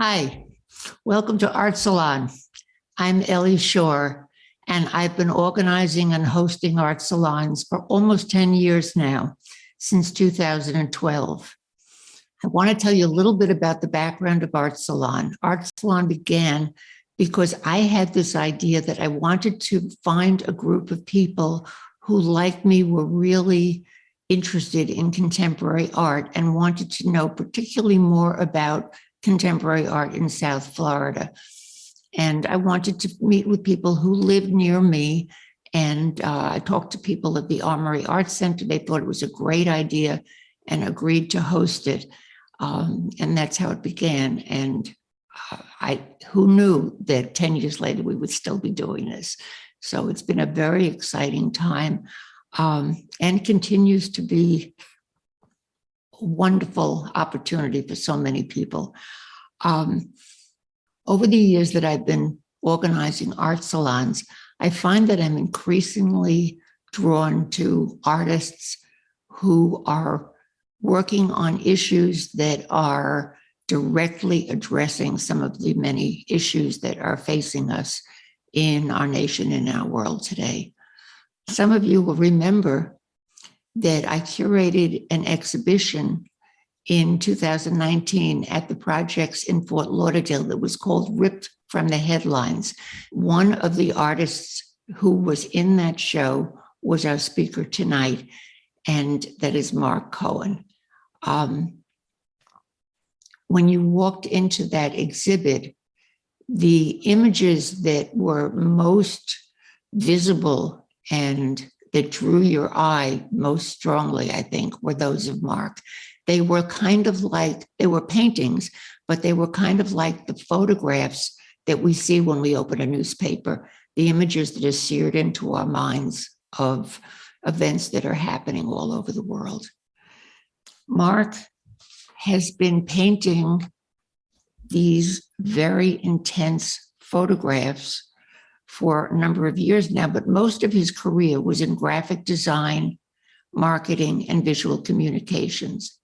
Hi, welcome to Art Salon. I'm Ellie Shore, and I've been organizing and hosting art salons for almost 10 years now, since 2012. I want to tell you a little bit about the background of Art Salon. Art Salon began because I had this idea that I wanted to find a group of people who, like me, were really interested in contemporary art and wanted to know particularly more about contemporary art in South Florida. And I wanted to meet with people who lived near me. And I talked to people at the Armory Art Center. They thought it was a great idea and agreed to host it. And that's how it began. And who knew that 10 years later we would still be doing this? So it's been a very exciting time and continues to be wonderful opportunity for so many people. Over the years that I've been organizing art salons, I find that I'm increasingly drawn to artists who are working on issues that are directly addressing some of the many issues that are facing us in our nation and our world today. Some of you will remember that I curated an exhibition in 2019 at the projects in Fort Lauderdale that was called Ripped from the Headlines. One of the artists who was in that show was our speaker tonight, and that is Mark Cohen. When you walked into that exhibit, the images that were most visible and that drew your eye most strongly, I think, were those of Mark. They were kind of like, they were paintings, but they were kind of like the photographs that we see when we open a newspaper, the images that are seared into our minds of events that are happening all over the world. Mark has been painting these very intense photographs for a number of years now, but most of his career was in graphic design, marketing, and visual communications.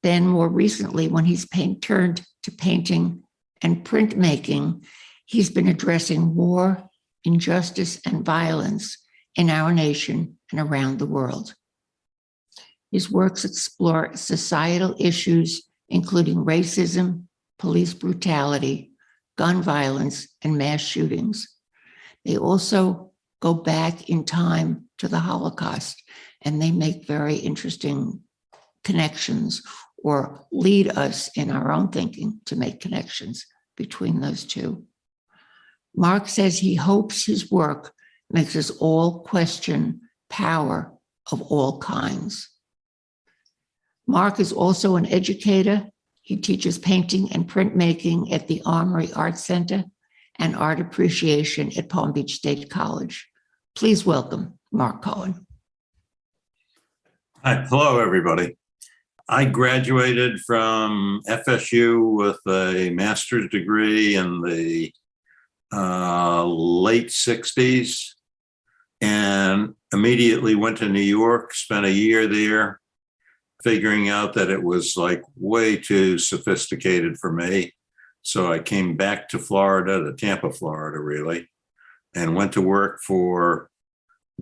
Then more recently, when he's turned to painting and printmaking, he's been addressing war, injustice, and violence in our nation and around the world. His works explore societal issues, including racism, police brutality, gun violence, and mass shootings. They also go back in time to the Holocaust, and they make very interesting connections or lead us in our own thinking to make connections between those two. Mark says he hopes his work makes us all question power of all kinds. Mark is also an educator. He teaches painting and printmaking at the Armory Art Center and art appreciation at Palm Beach State College. Please welcome Mark Cohen. Hi, hello everybody. I graduated from FSU with a master's degree in the late 60s and immediately went to New York, spent a year there, figuring out that it was like way too sophisticated for me. So I came back to Florida, to Tampa, Florida, really, and went to work for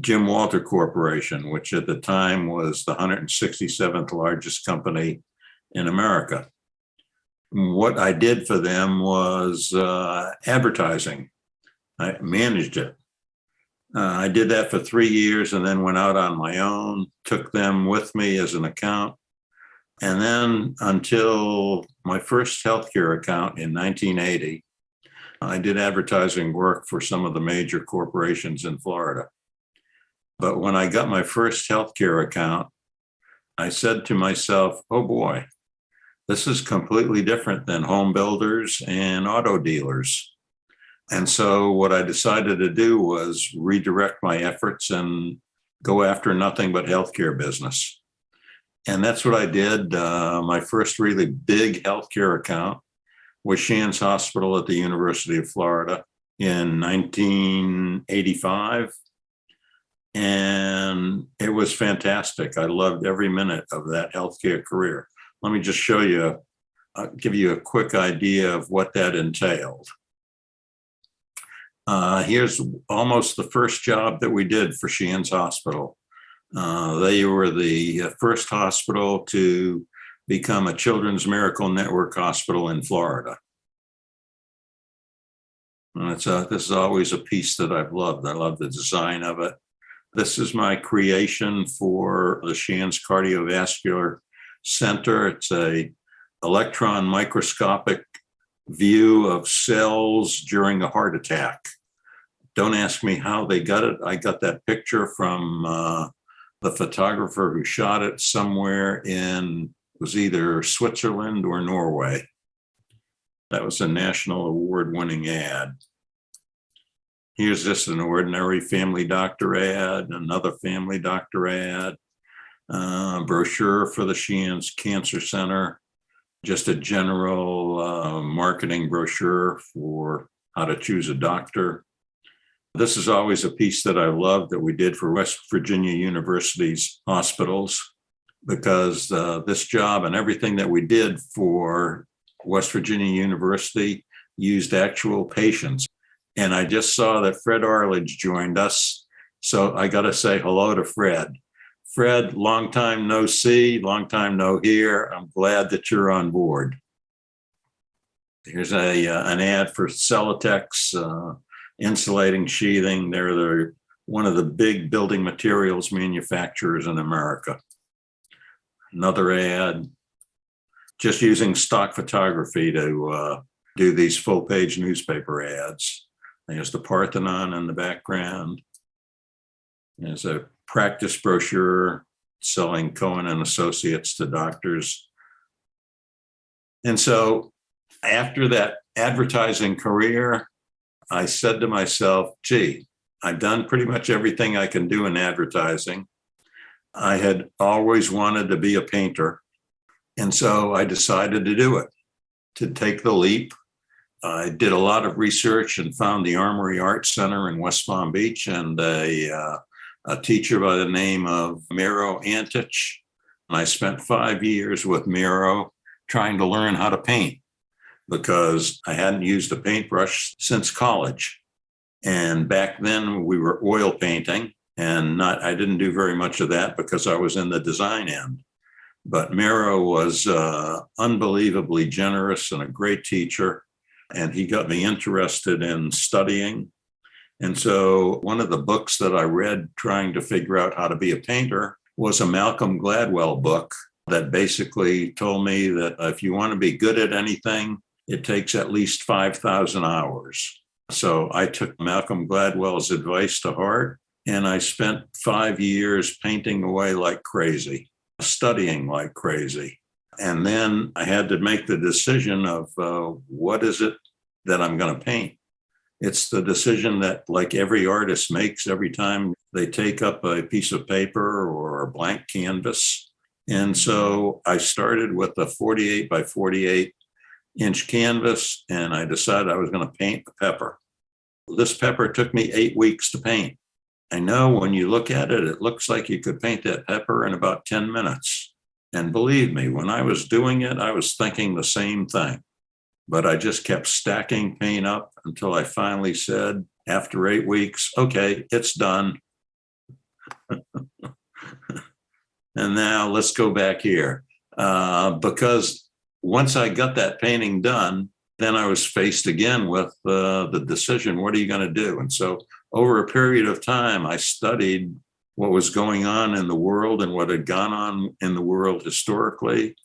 Jim Walter Corporation, which at the time was the 167th largest company in America. What I did for them was advertising. I managed it. I did that for 3 years and then went out on my own, took them with me as an account. And then until my first healthcare account in 1980, I did advertising work for some of the major corporations in Florida. But when I got my first healthcare account, I said to myself, oh boy, this is completely different than home builders and auto dealers. And so what I decided to do was redirect my efforts and go after nothing but healthcare business. And that's what I did. My first really big healthcare account was Shands Hospital at the University of Florida in 1985. And it was fantastic. I loved every minute of that healthcare career. Let me just show you I'll give you a quick idea of what that entailed. Here's almost the first job that we did for Sheehan's Hospital. They were the first hospital to become a Children's Miracle Network hospital in Florida. And this is always a piece that I've loved. I love the design of it. This is my creation for the Sheehan's Cardiovascular Center. It's a electron microscopic view of cells during a heart attack. Don't ask me how they got it. I got that picture from the photographer who shot it somewhere in, it was either Switzerland or Norway. That was a national award-winning ad. Here's just an ordinary Family Doctor ad, another Family Doctor ad, brochure for the Sheehan's Cancer Center, just a general marketing brochure for how to choose a doctor. This is always a piece that I love that we did for West Virginia University's hospitals, because this job and everything that we did for West Virginia University used actual patients. And I just saw that Fred Arledge joined us. So I got to say hello to Fred. Fred, long time no see, long time no hear. I'm glad that you're on board. Here's an ad for Celotex insulating sheathing. They're one of the big building materials manufacturers in America. Another ad, just using stock photography to do these full page newspaper ads. There's the Parthenon in the background. There's a practice brochure selling Cohen and Associates to doctors. And so after that advertising career, I said to myself, gee, I've done pretty much everything I can do in advertising. I had always wanted to be a painter. And so I decided to do it, to take the leap. I did a lot of research and found the Armory Art Center in West Palm Beach and a teacher by the name of Miro Antich. And I spent 5 years with Miro trying to learn how to paint, because I hadn't used a paintbrush since college. And back then we were oil painting, and I didn't do very much of that because I was in the design end. But Miro was unbelievably generous and a great teacher. And he got me interested in studying. And so one of the books that I read trying to figure out how to be a painter was a Malcolm Gladwell book that basically told me that if you want to be good at anything, it takes at least 5,000 hours. So I took Malcolm Gladwell's advice to heart, and I spent 5 years painting away like crazy, studying like crazy. And then I had to make the decision of what is it that I'm going to paint? It's the decision that, like every artist makes every time they take up a piece of paper or a blank canvas. And so I started with a 48 by 48 inch canvas, and I decided I was going to paint the pepper. This pepper took me 8 weeks to paint. I know when you look at it, it looks like you could paint that pepper in about 10 minutes. And believe me, when I was doing it, I was thinking the same thing. But I just kept stacking paint up until I finally said, after 8 weeks, okay, it's done. And now let's go back here. Because once I got that painting done, then I was faced again with the decision, what are you going to do? And so over a period of time, I studied what was going on in the world and what had gone on in the world historically.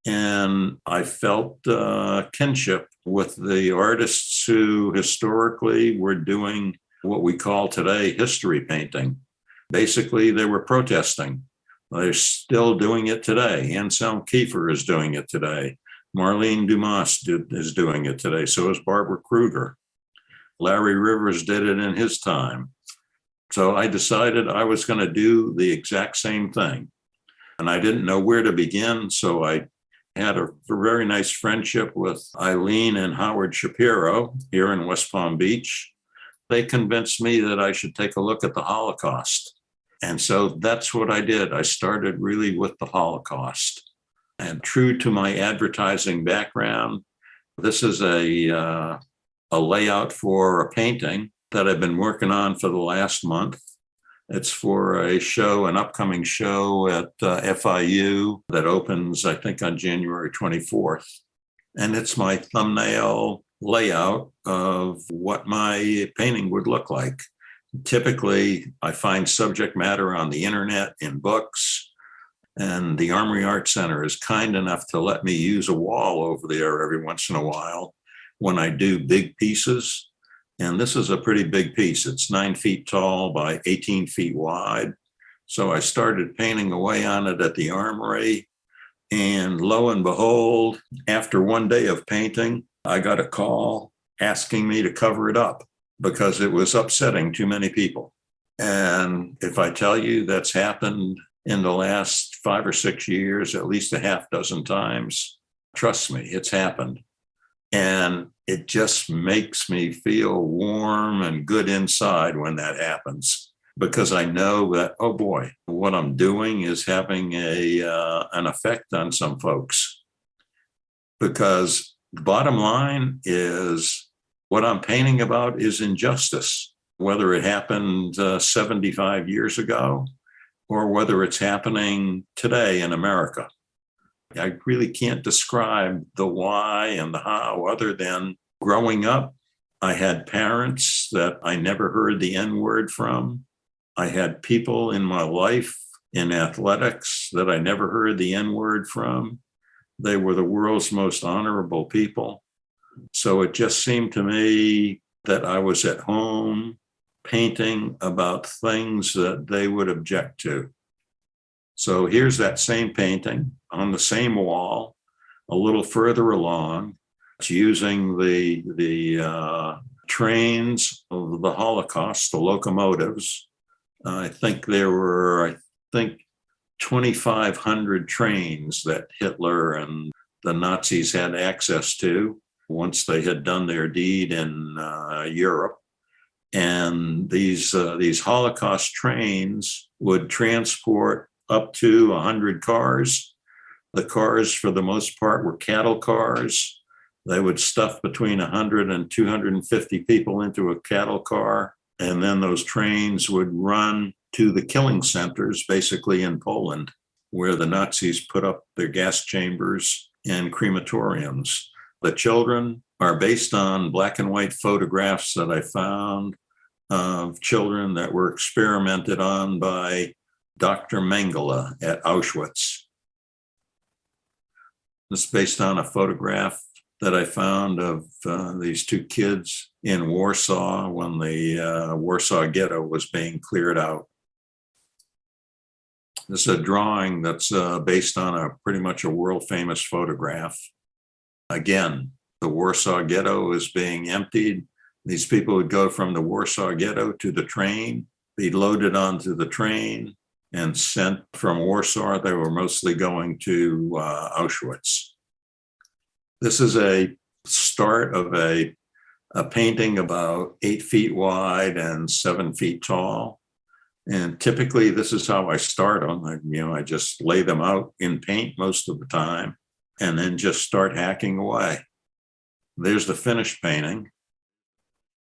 And I felt kinship with the artists who historically were doing what we call today history painting. Basically, they were protesting. They're still doing it today. Anselm Kiefer is doing it today. Marlene Dumas is doing it today. So is Barbara Kruger. Larry Rivers did it in his time. So I decided I was going to do the exact same thing. And I didn't know where to begin. So I had a very nice friendship with Eileen and Howard Shapiro here in West Palm Beach. They convinced me that I should take a look at the Holocaust. And so that's what I did. I started really with the Holocaust. And true to my advertising background, this is a layout for a painting that I've been working on for the last month. It's for a show, an upcoming show at FIU that opens, I think, on January 24th. And it's my thumbnail layout of what my painting would look like. Typically, I find subject matter on the internet, in books, and the Armory Art Center is kind enough to let me use a wall over there every once in a while when I do big pieces. And this is a pretty big piece. It's 9 feet tall by 18 feet wide. So I started painting away on it at the Armory. And lo and behold, after one day of painting, I got a call asking me to cover it up because it was upsetting too many people. And if I tell you that's happened in the last 5 or 6 years, at least a half dozen times, trust me, it's happened. And it just makes me feel warm and good inside when that happens, because I know that, oh boy, what I'm doing is having an effect on some folks. Because the bottom line is what I'm painting about is injustice, whether it happened 75 years ago or whether it's happening today in America. I really can't describe the why and the how other than growing up, I had parents that I never heard the N-word from. I had people in my life in athletics that I never heard the N-word from. They were the world's most honorable people. So it just seemed to me that I was at home painting about things that they would object to. So here's that same painting on the same wall, a little further along. It's using the trains of the Holocaust, the locomotives. I think there were, 2,500 trains that Hitler and the Nazis had access to once they had done their deed in Europe. And these Holocaust trains would transport up to 100 cars. The cars, for the most part, were cattle cars. They would stuff between 100 and 250 people into a cattle car. And then those trains would run to the killing centers, basically in Poland, where the Nazis put up their gas chambers and crematoriums. The children are based on black and white photographs that I found of children that were experimented on by Dr. Mengele at Auschwitz. This is based on a photograph that I found of these two kids in Warsaw when the Warsaw Ghetto was being cleared out. This is a drawing that's based on pretty much a world famous photograph. Again, the Warsaw Ghetto is being emptied. These people would go from the Warsaw Ghetto to the train, be loaded onto the train, and sent from Warsaw. They were mostly going to Auschwitz. This is a start of a painting about 8 feet wide and 7 feet tall. And typically this is how I start them. I just lay them out in paint most of the time and then just start hacking away. There's the finished painting.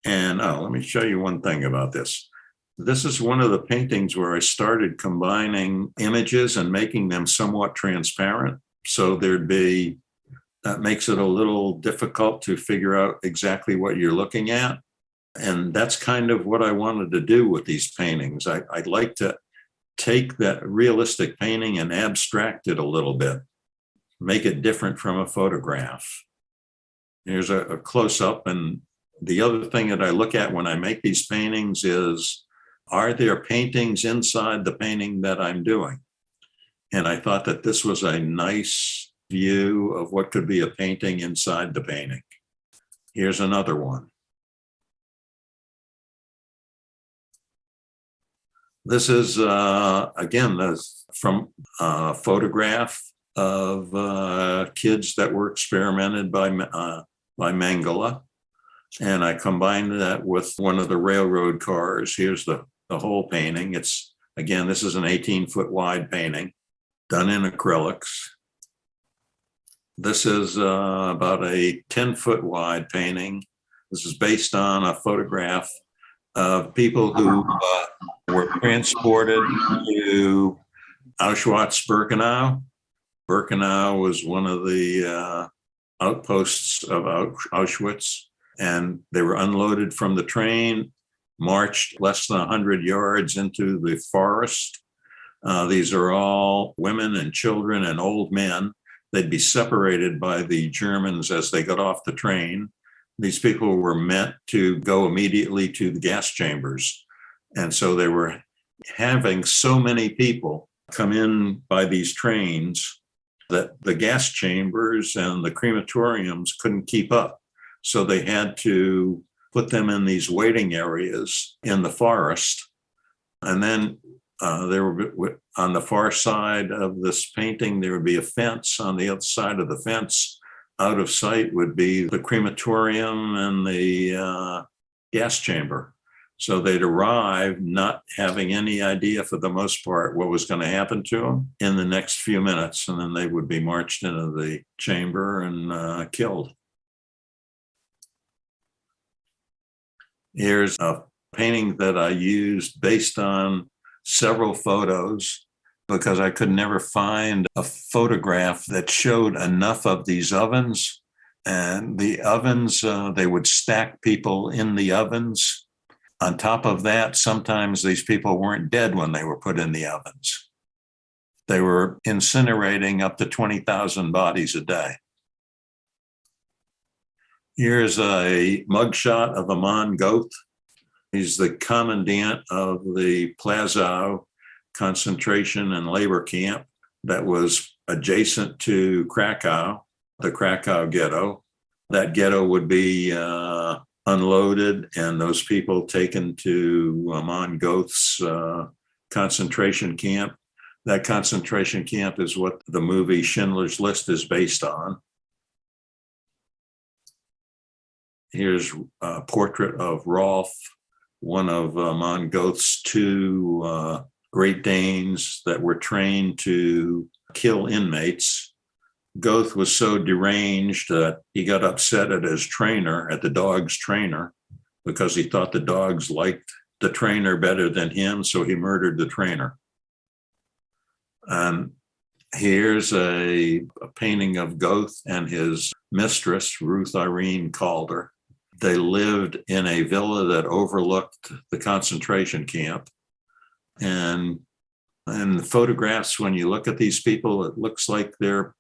And let me show you one thing about this. This is one of the paintings where I started combining images and making them somewhat transparent. So that makes it a little difficult to figure out exactly what you're looking at. And that's kind of what I wanted to do with these paintings. I'd like to take that realistic painting and abstract it a little bit, make it different from a photograph. Here's a close-up. And the other thing that I look at when I make these paintings is, are there paintings inside the painting that I'm doing? And I thought that this was a nice view of what could be a painting inside the painting. Here's another one. This is, again, from a photograph of kids that were experimented by Mengele. And I combined that with one of the railroad cars. Here's the whole painting. It's, again, this is an 18-foot wide painting done in acrylics. This is about a 10-foot wide painting. This is based on a photograph of people who were transported to Auschwitz-Birkenau. Birkenau was one of the outposts of Auschwitz, and they were unloaded from the train, marched less than 100 yards into the forest. These are all women and children and old men. They'd be separated by the Germans as they got off the train. These people were meant to go immediately to the gas chambers. And so they were having so many people come in by these trains that the gas chambers and the crematoriums couldn't keep up. So they had to put them in these waiting areas in the forest. And then there were, on the far side of this painting, there would be a fence. On the other side of the fence, out of sight, would be the crematorium and the gas chamber. So they'd arrive not having any idea, for the most part, what was going to happen to them in the next few minutes. And then they would be marched into the chamber and killed. Here's a painting that I used based on several photos, because I could never find a photograph that showed enough of these ovens. And the ovens, they would stack people in the ovens. On top of that, sometimes these people weren't dead when they were put in the ovens. They were incinerating up to 20,000 bodies a day. Here's a mugshot of Amon Goth. He's the commandant of the Plazow concentration and labor camp that was adjacent to Krakow, the Krakow ghetto. That ghetto would be unloaded and those people taken to Amon Goth's concentration camp. That concentration camp is what the movie Schindler's List is based on. Here's a portrait of Rolf, one of Amon Goth's two Great Danes that were trained to kill inmates. Goth was so deranged that he got upset at his trainer, at the dog's trainer, because he thought the dogs liked the trainer better than him, so he murdered the trainer. Here's a painting of Goth and his mistress, Ruth Irene Calder. They lived in a villa that overlooked the concentration camp. And the photographs, when you look at these people, it looks like they're,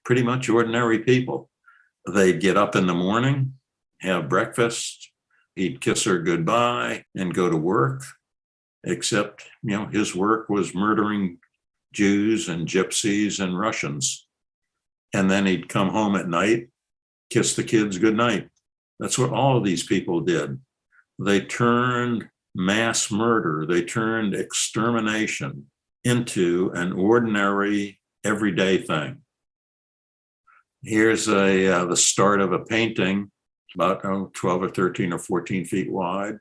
pretty much ordinary people. They'd get up in the morning, have breakfast, he'd kiss her goodbye and go to work, except, his work was murdering Jews and gypsies and Russians. And then he'd come home at night, kiss the kids goodnight. That's what all of these people did. They turned mass murder, they turned extermination into an ordinary, everyday thing. Here's the start of a painting, about 12 or 13 or 14 feet wide,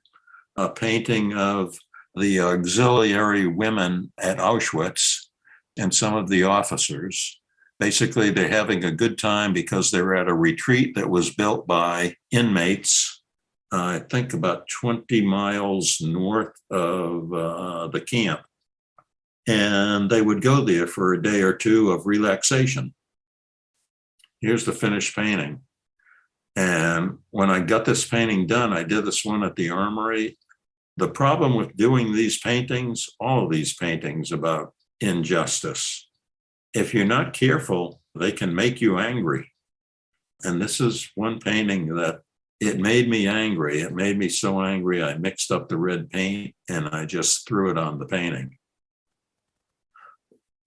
a painting of the auxiliary women at Auschwitz and some of the officers. Basically, they're having a good time because they're at a retreat that was built by inmates, I think about 20 miles north of the camp. And they would go there for a day or two of relaxation. Here's the finished painting. And when I got this painting done, I did this one at the Armory. The problem with doing these paintings, all of these paintings about injustice, if you're not careful, they can make you angry. And this is one painting that it made me angry. It made me so angry, I mixed up the red paint and I just threw it on the painting.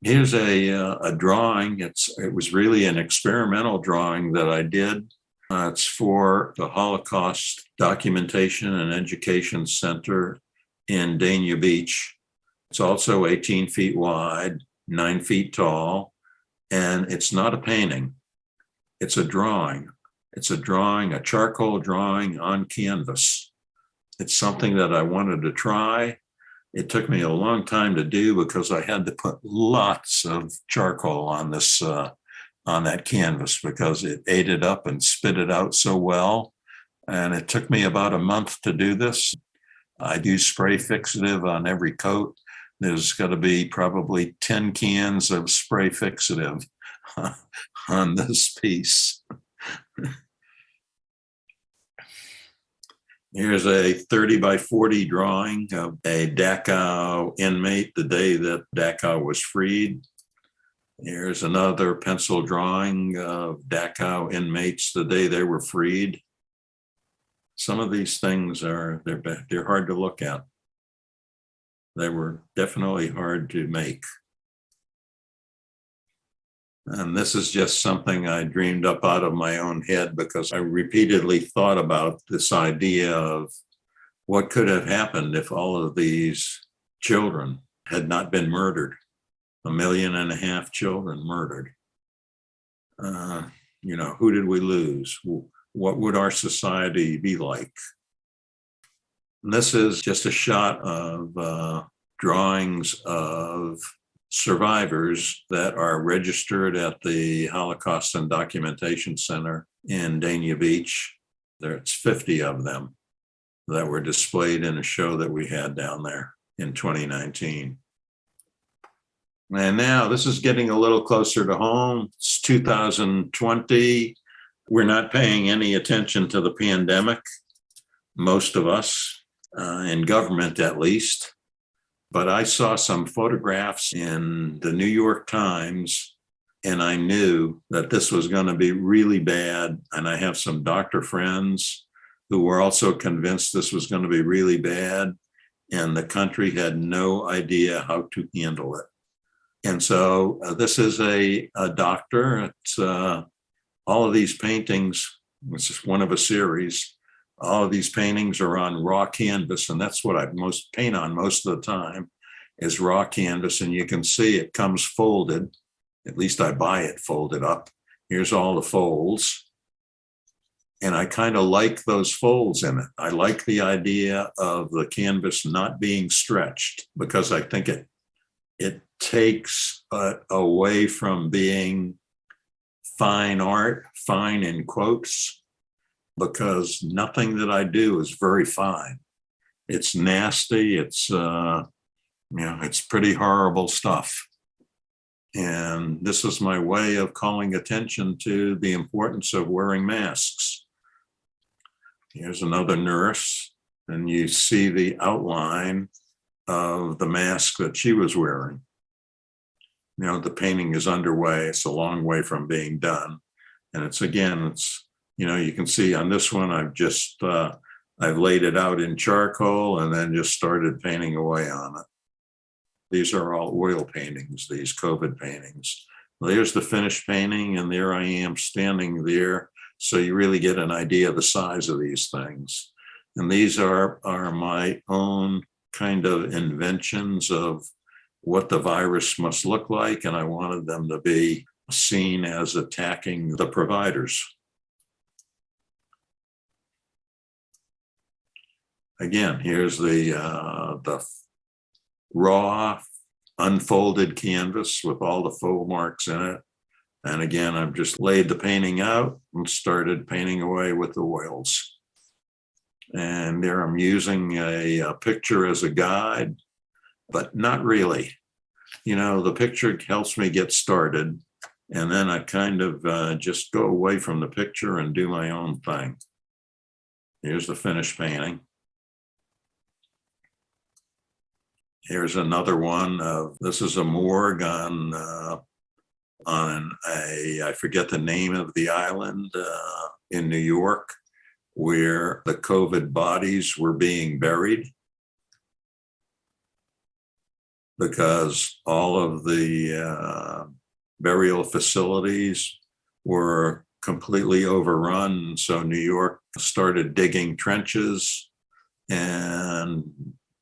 Here's a drawing. It was really an experimental drawing that I did. It's for the Holocaust Documentation and Education Center in Dania Beach. It's also 18 feet wide, 9 feet tall, and it's not a painting. It's a drawing. It's a drawing, a charcoal drawing on canvas. It's something that I wanted to try. It took me a long time to do because I had to put lots of charcoal on this on that canvas because it ate it up and spit it out so well. And it took me about a month to do this. I do spray fixative on every coat. There's got to be probably 10 cans of spray fixative on this piece. Here's a 30 by 40 drawing of a Dachau inmate the day that Dachau was freed. Here's another pencil drawing of Dachau inmates the day they were freed. Some of these things they're hard to look at. They were definitely hard to make. And this is just something I dreamed up out of my own head because I repeatedly thought about this idea of what could have happened if all of these children had not been murdered. 1.5 million children murdered. Who did we lose? What would our society be like? And this is just a shot of drawings of survivors that are registered at the Holocaust and Documentation Center in Dania Beach. There's 50 of them that were displayed in a show that we had down there in 2019. And now this is getting a little closer to home. It's 2020. We're not paying any attention to the pandemic, most of us, in government at least. But I saw some photographs in the New York Times, and I knew that this was going to be really bad. And I have some doctor friends who were also convinced this was going to be really bad, and the country had no idea how to handle it. And so this is a doctor. It's all of these paintings, this is one of a series. All of these paintings are on raw canvas, and that's what I most paint on most of the time is raw canvas. And you can see it comes folded. At least I buy it folded up. Here's all the folds. And I kind of like those folds in it. I like the idea of the canvas not being stretched because I think it takes away from being fine art, fine in quotes, because nothing that I do is very fine. It's nasty. It's pretty horrible stuff. And this is my way of calling attention to the importance of wearing masks. Here's another nurse, and you see the outline of the mask that she was wearing. The painting is underway. It's a long way from being done. And you can see on this one, I've laid it out in charcoal and then just started painting away on it. These are all oil paintings, these COVID paintings. There's the finished painting, and there I am standing there. So you really get an idea of the size of these things. And these are my own kind of inventions of what the virus must look like. And I wanted them to be seen as attacking the providers. Again, here's the raw, unfolded canvas with all the faux marks in it. And again, I've just laid the painting out and started painting away with the oils. And there I'm using a picture as a guide, but not really. The picture helps me get started. And then I kind of just go away from the picture and do my own thing. Here's the finished painting. Here's another one. This is a morgue on I forget the name of the island in New York, where the COVID bodies were being buried because all of the burial facilities were completely overrun. So New York started digging trenches and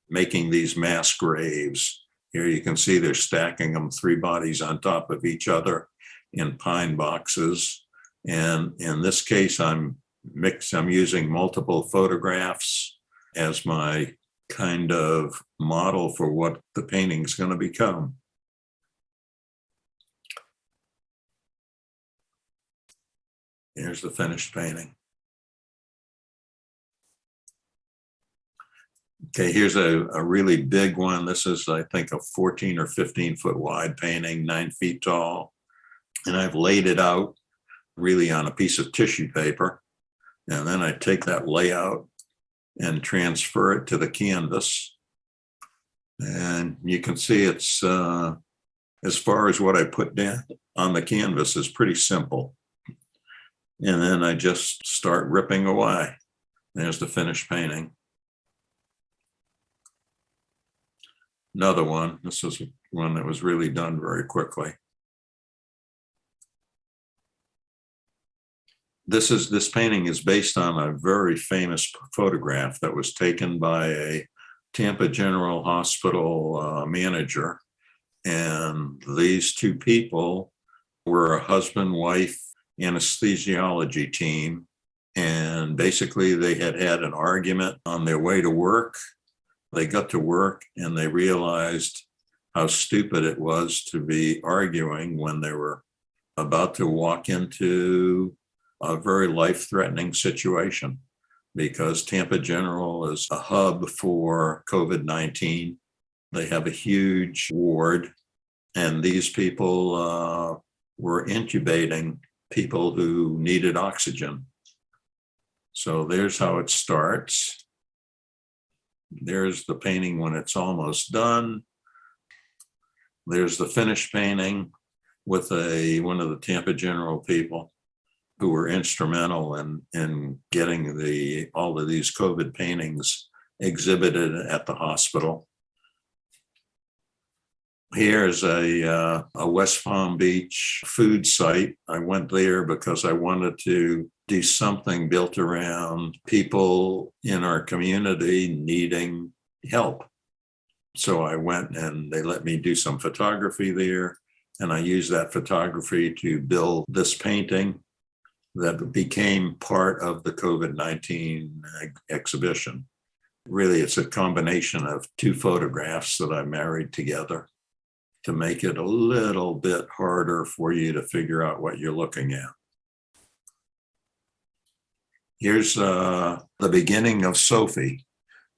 making these mass graves. Here you can see they're stacking them, 3 bodies on top of each other in pine boxes. And in this case, I'm using multiple photographs as my kind of model for what the painting's going to become. Here's the finished painting. Okay, here's a really big one. This is, I think, a 14 or 15 foot wide painting, 9 feet tall. And I've laid it out really on a piece of tissue paper. And then I take that layout and transfer it to the canvas. And you can see it's, as far as what I put down on the canvas is pretty simple. And then I just start ripping away. There's the finished painting. Another one. This is one that was really done very quickly. This painting is based on a very famous photograph that was taken by a Tampa General Hospital manager. And these two people were a husband-wife anesthesiology team. And basically they had an argument on their way to work. They got to work and they realized how stupid it was to be arguing when they were about to walk into a very life-threatening situation, because Tampa General is a hub for COVID-19. They have a huge ward, and these people were intubating people who needed oxygen. So there's how it starts. There's the painting when it's almost done. There's the finished painting with one of the Tampa General people who were instrumental in getting all of these COVID paintings exhibited at the hospital. Here's a West Palm Beach food site. I went there because I wanted to do something built around people in our community needing help. So I went and they let me do some photography there. And I used that photography to build this painting that became part of the COVID-19 exhibition. Really, it's a combination of two photographs that I married together to make it a little bit harder for you to figure out what you're looking at. Here's the beginning of Sophie.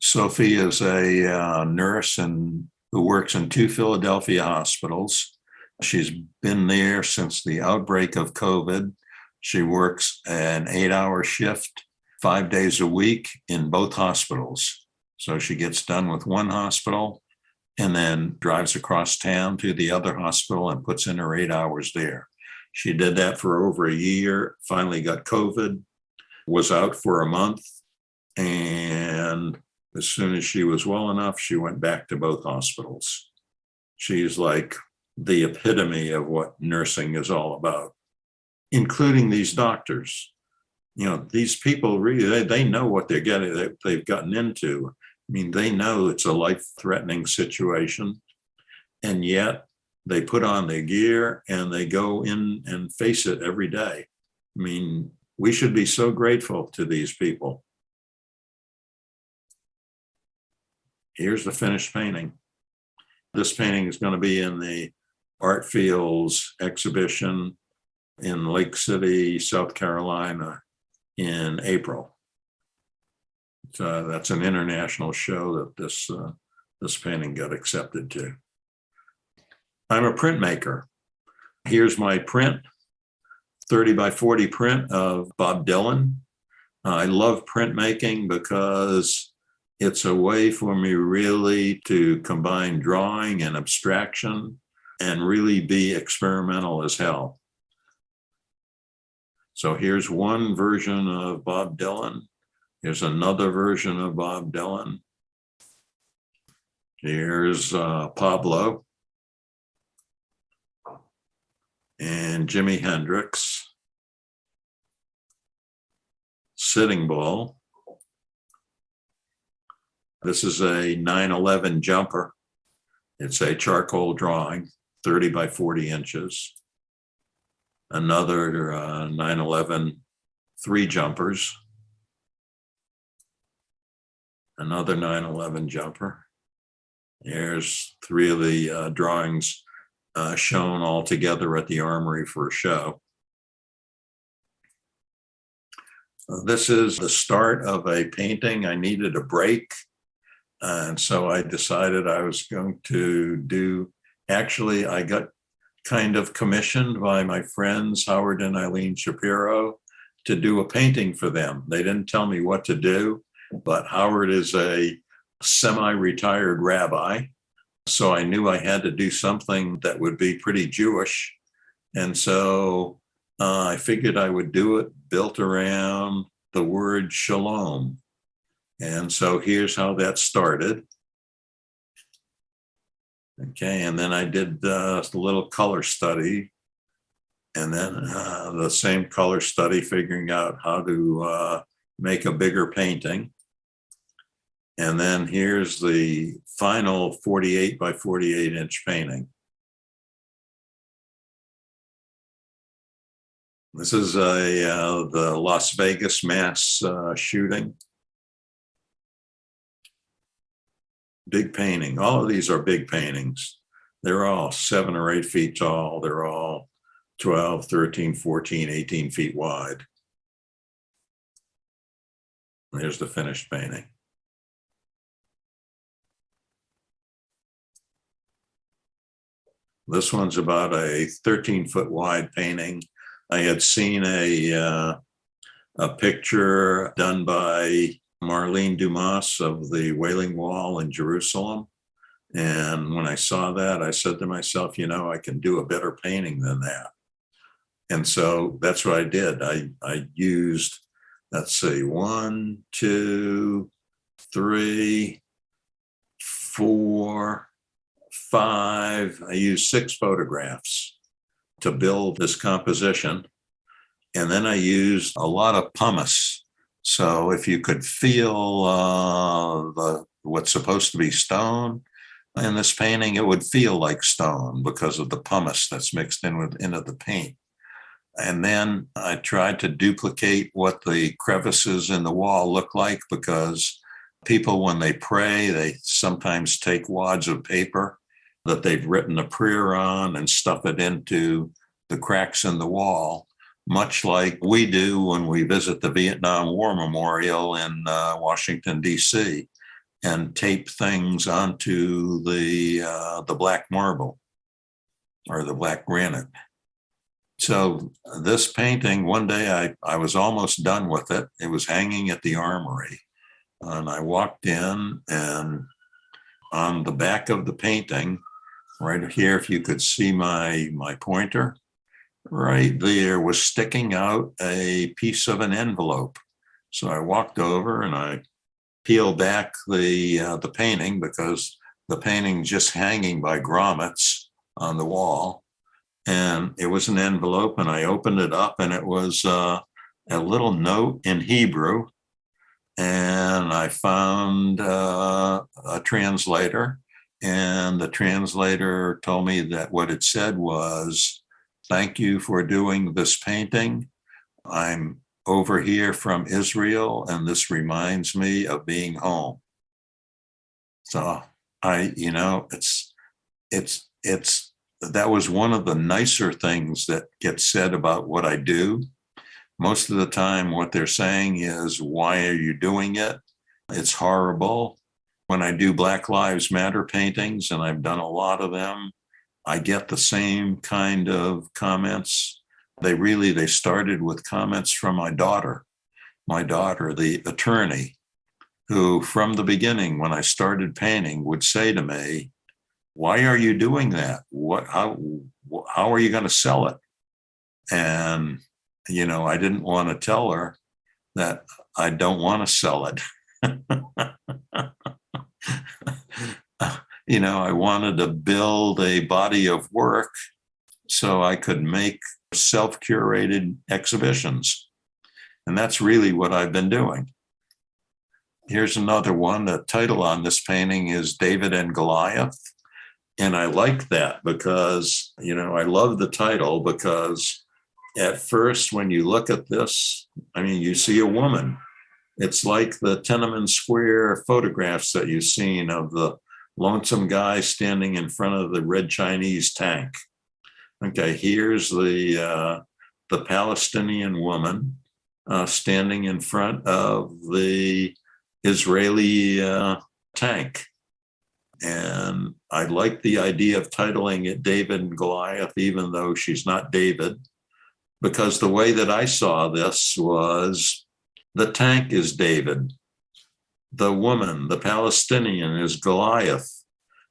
Sophie is a nurse who works in 2 Philadelphia hospitals. She's been there since the outbreak of COVID. She works an 8-hour shift, 5 days a week in both hospitals. So she gets done with one hospital and then drives across town to the other hospital and puts in her 8 hours there. She did that for over a year, finally got COVID, was out for a month. And as soon as she was well enough, she went back to both hospitals. She's like the epitome of what nursing is all about, including these doctors. You know, these people really, they know what they've gotten into. I mean, they know it's a life-threatening situation, and yet they put on their gear and they go in and face it every day. I mean, we should be so grateful to these people. Here's the finished painting. This painting is going to be in the ArtFields exhibition in Lake City, South Carolina in April. So that's an international show that this painting got accepted to. I'm a printmaker. Here's my print, 30 by 40 print of Bob Dylan. I love printmaking because it's a way for me really to combine drawing and abstraction and really be experimental as hell. So here's one version of Bob Dylan. Here's another version of Bob Dylan. Here's Pablo and Jimi Hendrix. Sitting Bull. This is a 9/11 jumper. It's a charcoal drawing, 30 by 40 inches. Another 9/11 3 jumpers. Another 9/11 jumper. Here's 3 of the drawings shown all together at the Armory for a show. This is the start of a painting. I needed a break. And so I decided I was going to do, actually, I got kind of commissioned by my friends, Howard and Eileen Shapiro, to do a painting for them. They didn't tell me what to do, but Howard is a semi-retired rabbi. So I knew I had to do something that would be pretty Jewish. And so I figured I would do it built around the word shalom. And so here's how that started. Okay, and then I did a little color study, and then the same color study, figuring out how to make a bigger painting. And then here's the final 48 by 48 inch painting. This is the Las Vegas mass shooting. Big painting. All of these are big paintings. They're all 7 or 8 feet tall. They're all 12, 13, 14, 18 feet wide. Here's the finished painting. This one's about a 13-foot wide painting. I had seen a picture done by Marlene Dumas of the Wailing Wall in Jerusalem. And when I saw that, I said to myself, you know, I can do a better painting than that. And so that's what I did. I used, let's see, 1, 2, 3, 4, 5. I used 6 photographs to build this composition. And then I used a lot of pumice. So if you could feel what's supposed to be stone in this painting, it would feel like stone because of the pumice that's mixed into the paint. And then I tried to duplicate what the crevices in the wall look like, because people, when they pray, they sometimes take wads of paper that they've written a prayer on and stuff it into the cracks in the wall, much like we do when we visit the Vietnam War Memorial in Washington, D.C., and tape things onto the black marble or the black granite. So this painting, one day I was almost done with it. It was hanging at the Armory. And I walked in, and on the back of the painting, right here, if you could see my pointer, right there was sticking out a piece of an envelope. So I walked over and I peeled back the painting, because the painting just hanging by grommets on the wall. And it was an envelope, and I opened it up, and it was a little note in Hebrew. And I found a translator, and the translator told me that what it said was, "Thank you for doing this painting. I'm over here from Israel, and this reminds me of being home." So it's that was one of the nicer things that gets said about what I do. Most of the time, what they're saying is, "Why are you doing it? It's horrible." When I do Black Lives Matter paintings, and I've done a lot of them, I get the same kind of comments. They started with comments from my daughter, the attorney, who from the beginning, when I started painting, would say to me, "Why are you doing that? How are you going to sell it?" And, I didn't want to tell her that I don't want to sell it. I wanted to build a body of work so I could make self-curated exhibitions. And that's really what I've been doing. Here's another one. The title on this painting is David and Goliath. And I like that because, I love the title, because at first, when you look at this, you see a woman. It's like the Tiananmen Square photographs that you've seen of the lonesome guy standing in front of the red Chinese tank. Okay, here's the Palestinian woman. standing in front of the Israeli tank. And I like the idea of titling it David and Goliath, even though she's not David, because the way that I saw this was the tank is David. The woman, the Palestinian, is Goliath,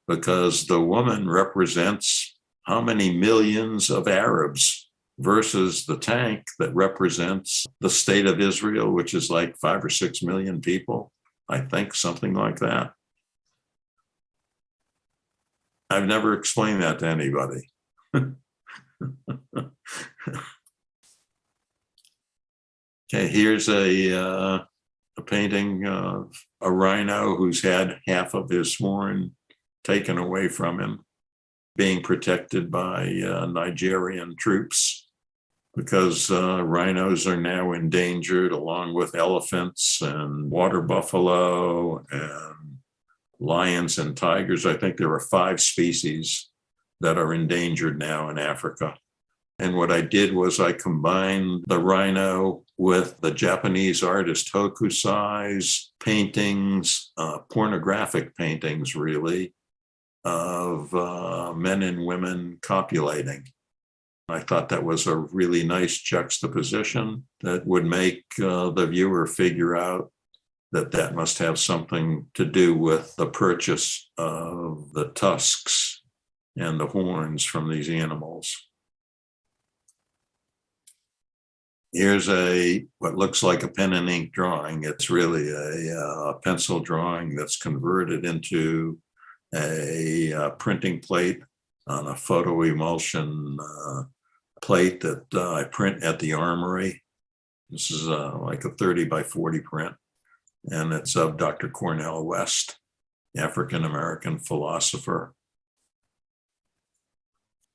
because the woman represents how many millions of Arabs versus the tank that represents the state of Israel, which is like 5 or 6 million people, I think, something like that. I've never explained that to anybody. Okay, here's a painting of a rhino who's had half of his horn taken away from him, being protected by Nigerian troops, because rhinos are now endangered, along with elephants and water buffalo and lions and tigers. I think there are 5 species that are endangered now in Africa. And what I did was I combined the rhino with the Japanese artist Hokusai's paintings, pornographic paintings, really, of men and women copulating. I thought that was a really nice juxtaposition that would make the viewer figure out that that must have something to do with the purchase of the tusks and the horns from these animals. Here's what looks like a pen and ink drawing. It's really a pencil drawing that's converted into a printing plate on a photo emulsion plate that I print at the Armory. This is like a 30 by 40 print, and it's of Dr. Cornel West, African-American philosopher.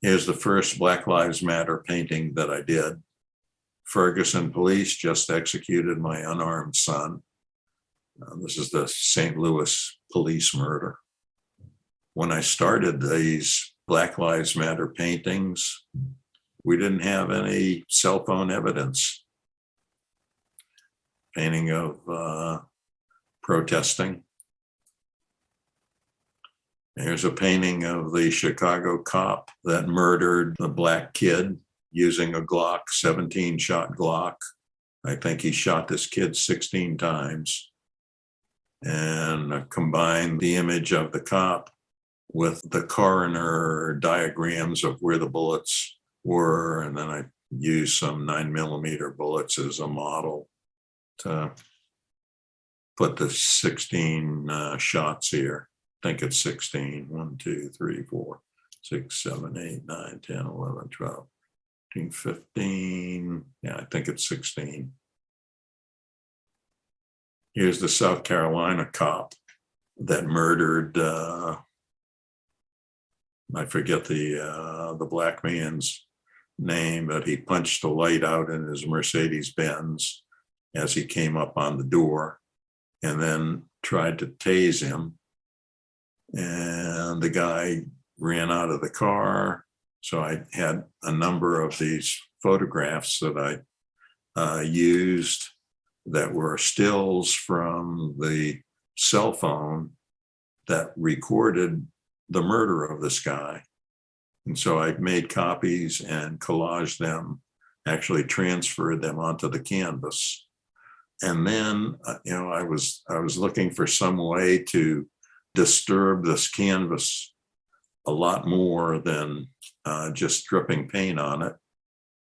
Here's the first Black Lives Matter painting that I did. Ferguson police just executed my unarmed son. This is the St. Louis police murder. When I started these Black Lives Matter paintings, we didn't have any cell phone evidence. Painting of protesting. Here's a painting of the Chicago cop that murdered the black kid using a Glock, 17-shot Glock. I think he shot this kid 16 times. And combined the image of the cop with the coroner diagrams of where the bullets were. And then I used some 9mm bullets as a model to put the 16 shots here. I think it's 16. 1, 2, 3, 4, 6, 7, 8, 9, 10, 11, 12. 15, yeah, I think it's 16. Here's the South Carolina cop that murdered, I forget the black man's name, but he punched the light out in his Mercedes-Benz as he came up on the door, and then tried to tase him. And the guy ran out of the car. So I had a number of these photographs that I used that were stills from the cell phone that recorded the murder of this guy. And so I made copies and collaged them, actually transferred them onto the canvas. And then, I was looking for some way to disturb this canvas a lot more than just dripping paint on it.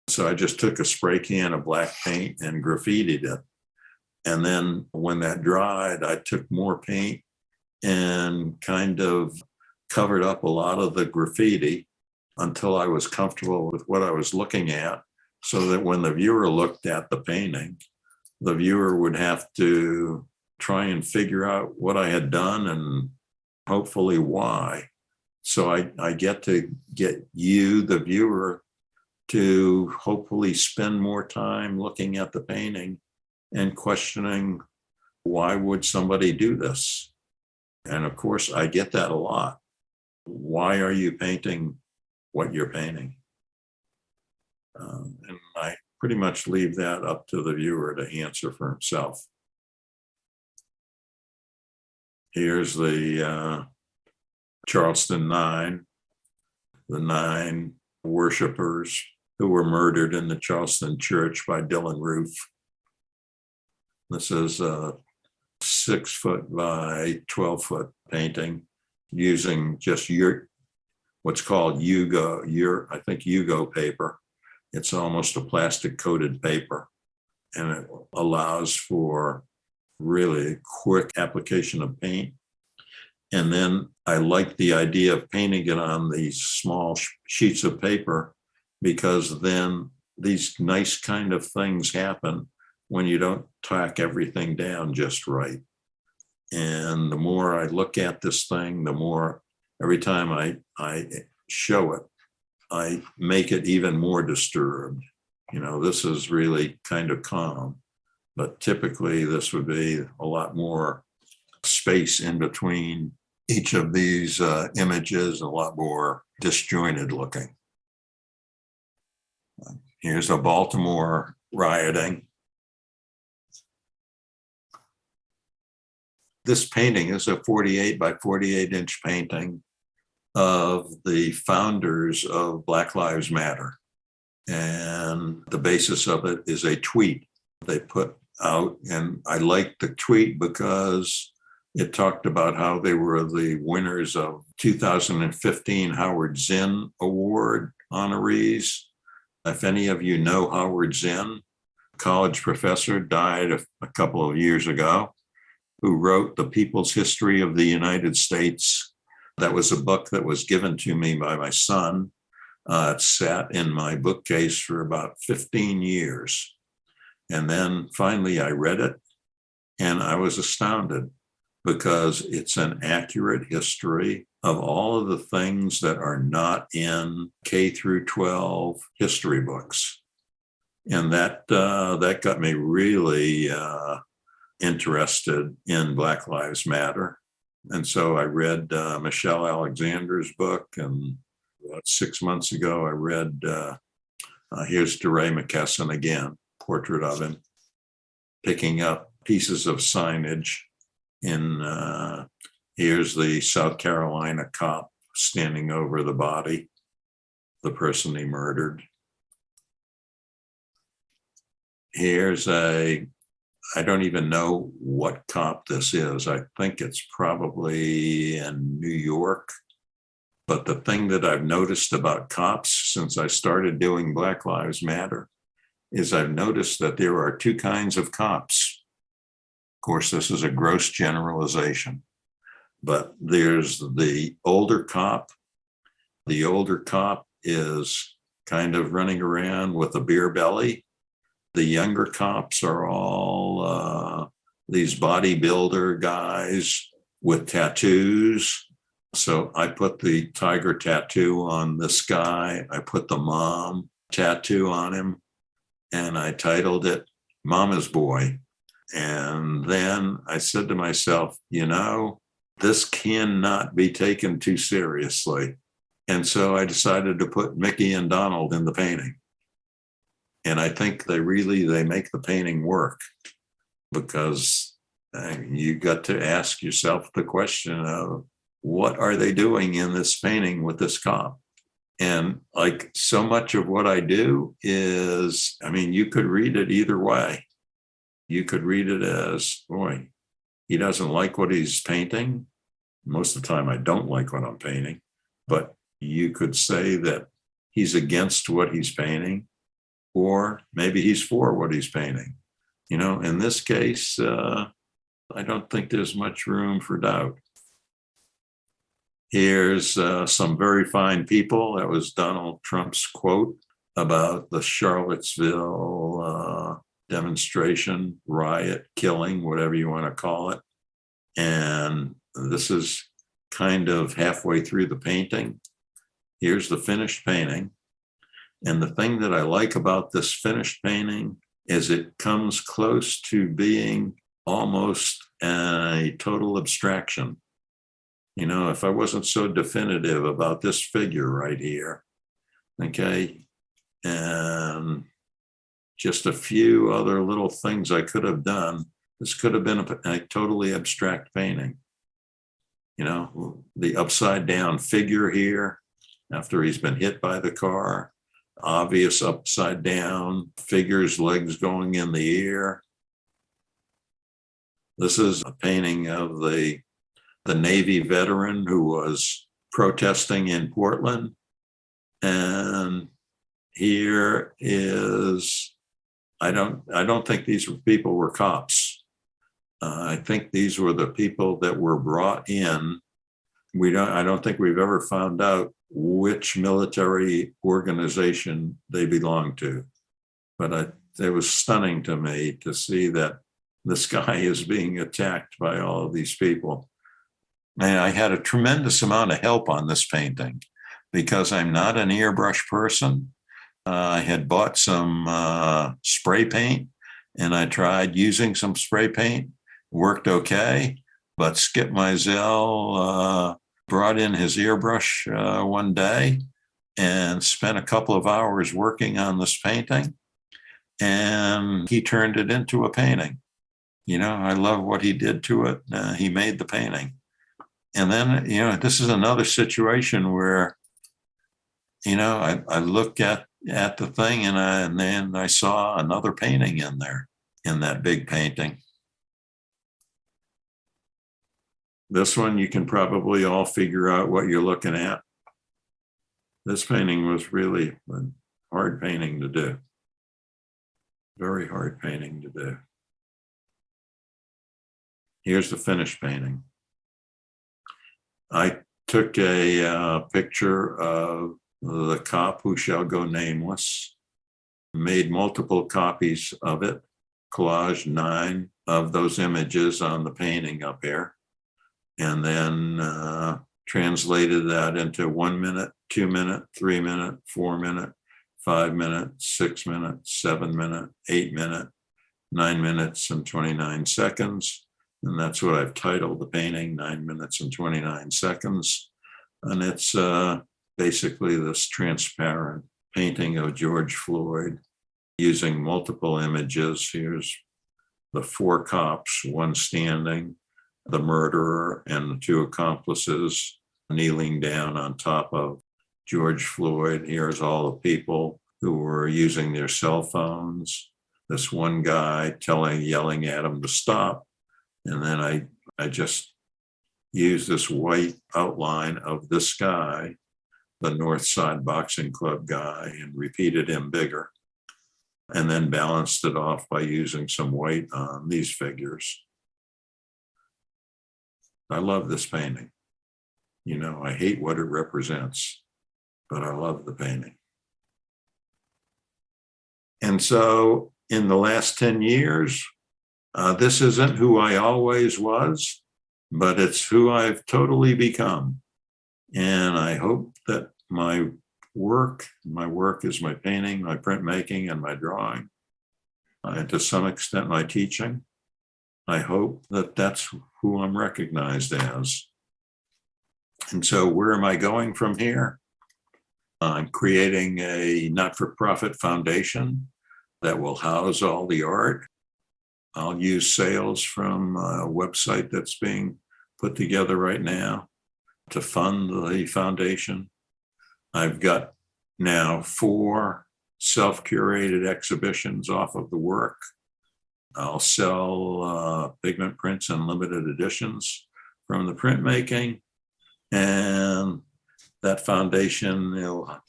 So I just took a spray can of black paint and graffitied it. And then when that dried, I took more paint and kind of covered up a lot of the graffiti until I was comfortable with what I was looking at, so that when the viewer looked at the painting, the viewer would have to try and figure out what I had done and hopefully why. So I get to get you, the viewer, to hopefully spend more time looking at the painting and questioning, why would somebody do this? And of course, I get that a lot. Why are you painting what you're painting? And pretty much leave that up to the viewer to answer for himself. Here's the Charleston Nine, the 9 worshipers who were murdered in the Charleston church by Dylan Roof. This is a 6-foot by 12-foot painting using just what's called Yugo paper. It's almost a plastic coated paper, and it allows for really quick application of paint. And then I like the idea of painting it on these small sheets of paper, because then these nice kind of things happen when you don't tack everything down just right. And the more I look at this thing, the more every time I show it, I make it even more disturbed. You know, this is really kind of calm, but typically this would be a lot more space in between each of these images, a lot more disjointed looking. Here's a Baltimore rioting. This painting is a 48 by 48 inch painting of the founders of Black Lives Matter. And the basis of it is a tweet they put out. And I liked the tweet because it talked about how they were the winners of 2015 Howard Zinn Award honorees. If any of you know Howard Zinn, college professor, died a couple of years ago, who wrote The People's History of the United States. That was a book that was given to me by my son. It sat in my bookcase for about 15 years. And then finally I read it, and I was astounded, because it's an accurate history of all of the things that are not in K through 12 history books. And that got me really interested in Black Lives Matter. And so I read Michelle Alexander's book, and about 6 months ago I read here's DeRay McKesson again, portrait of him, picking up pieces of signage in here's the South Carolina cop standing over the body, the person he murdered. Here's I don't even know what cop this is. I think it's probably in New York. But the thing that I've noticed about cops since I started doing Black Lives Matter is I've noticed that there are 2 kinds of cops. Of course, this is a gross generalization, but there's the older cop. The older cop is kind of running around with a beer belly. The younger cops are all these bodybuilder guys with tattoos. So I put the tiger tattoo on this guy. I put the mom tattoo on him, and I titled it Mama's Boy. And then I said to myself, you know, this cannot be taken too seriously. And so I decided to put Mickey and Donald in the painting. And I think they make the painting work, because you got to ask yourself the question of, what are they doing in this painting with this cop? And like so much of what I do is, I mean, you could read it either way. You could read it as, boy, he doesn't like what he's painting. Most of the time I don't like what I'm painting, but you could say that he's against what he's painting, or maybe he's for what he's painting. You know, in this case, I don't think there's much room for doubt. Here's some very fine people. That was Donald Trump's quote about the Charlottesville demonstration, riot, killing, whatever you want to call it. And this is kind of halfway through the painting. Here's the finished painting. And the thing that I like about this finished painting is it comes close to being almost a total abstraction. You know, if I wasn't so definitive about this figure right here, okay, and just a few other little things I could have done. This could have been a totally abstract painting. You know, the upside down figure here after he's been hit by the car, obvious upside down figure's legs going in the air. This is a painting of the Navy veteran who was protesting in Portland. And here is, I don't think these people were cops. I think these were the people that were brought in. I don't think we've ever found out which military organization they belonged to. But it was stunning to me to see that this guy is being attacked by all of these people. And I had a tremendous amount of help on this painting because I'm not an airbrush person. I had bought some spray paint and I tried using some spray paint. Worked okay, but Skip Mizell brought in his airbrush one day and spent a couple of hours working on this painting, and he turned it into a painting. You know, I love what he did to it. He made the painting. And then, you know, this is another situation where, you know, I looked at the thing and then I saw another painting in there, in that big painting. This one, you can probably all figure out what you're looking at. This painting was really a hard painting to do. Very hard painting to do. Here's the finished painting. I took a picture of the cop who shall go nameless, made multiple copies of it, collaged 9 of those images on the painting up here, and then translated that into 1 minute, 2 minute, 3 minute, 4 minute, 5 minute, 6 minute, 7 minute, 8 minute, 9 minutes and 29 seconds. And that's what I've titled the painting, 9 minutes and 29 seconds. And it's basically this transparent painting of George Floyd using multiple images. Here's the 4 cops, one standing, the murderer and the 2 accomplices kneeling down on top of George Floyd. Here's all the people who were using their cell phones. This one guy yelling at him to stop. And then I just used this white outline of this guy, the North Side Boxing Club guy, and repeated him bigger. And then balanced it off by using some white on these figures. I love this painting. You know, I hate what it represents, but I love the painting. And so in the last 10 years, this isn't who I always was, but it's who I've totally become. And I hope that my work is my painting, my printmaking, and my drawing, and to some extent my teaching. I hope that that's who I'm recognized as. And so where am I going from here? I'm creating a not-for-profit foundation that will house all the art. I'll use sales from a website that's being put together right now to fund the foundation. I've got now 4 self-curated exhibitions off of the work. I'll sell pigment prints and limited editions from the printmaking. And that foundation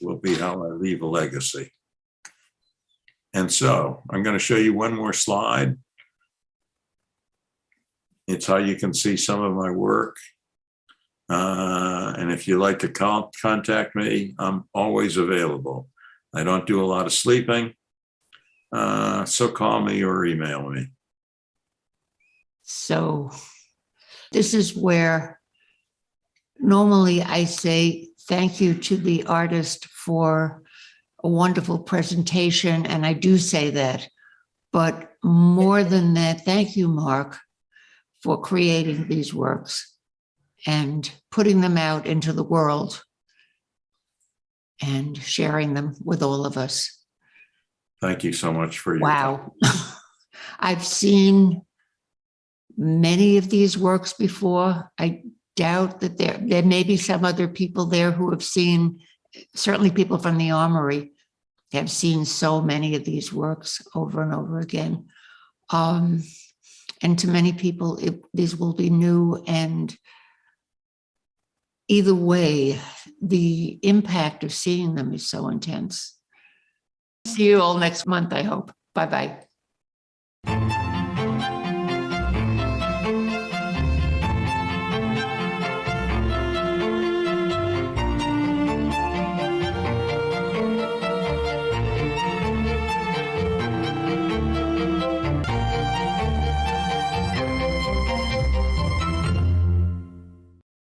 will be how I leave a legacy. And so I'm going to show you one more slide. It's how you can see some of my work. And if you'd like to contact me, I'm always available. I don't do a lot of sleeping, so call me or email me. So this is where normally I say thank you to the artist for a wonderful presentation, and I do say that. But more than that, thank you, Mark, for creating these works and putting them out into the world and sharing them with all of us. Thank you so much for your time. Wow. I've seen many of these works before. I doubt that there may be some other people there who have seen, certainly people from the Armory have seen so many of these works over and over again. And to many people, these will be new, and either way, the impact of seeing them is so intense. See you all next month, I hope. Bye-bye.